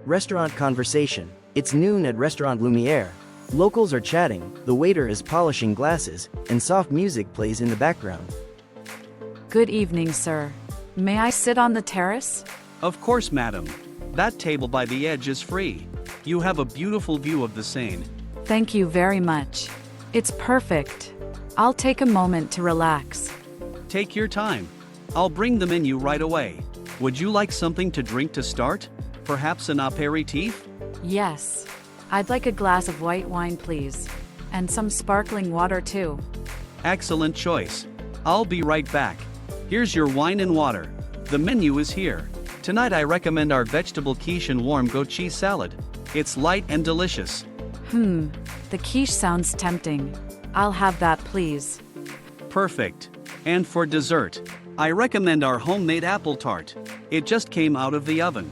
Restaurant conversation. It's noon at Restaurant Lumière. Locals are chatting, the waiter is polishing glasses, and soft music plays in the background. Good evening, sir. May I sit on the terrace? Of course, madam. That table by the edge is free. You have a beautiful view of the Seine. Thank you very much. It's perfect. I'll take a moment to relax. Take your time. I'll bring the menu right away. Would you like something to drink to start? Perhaps an aperitif? Yes. I'd like a glass of white wine, please. And some sparkling water, too. Excellent choice. I'll be right back. Here's your wine and water. The menu is here. Tonight I recommend our vegetable quiche and warm goat cheese salad. It's light and delicious. The quiche sounds tempting. I'll have that, please. Perfect. And for dessert, I recommend our homemade apple tart. It just came out of the oven.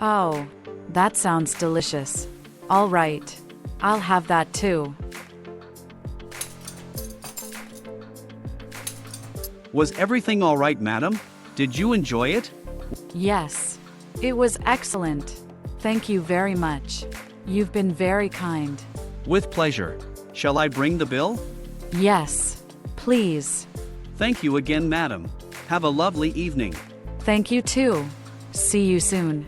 Oh, that sounds delicious. All right. I'll have that too. Was everything all right, madam? Did you enjoy it? Yes. It was excellent. Thank you very much. You've been very kind. With pleasure. Shall I bring the bill? Yes. Please. Thank you again, madam. Have a lovely evening. Thank you too. See you soon.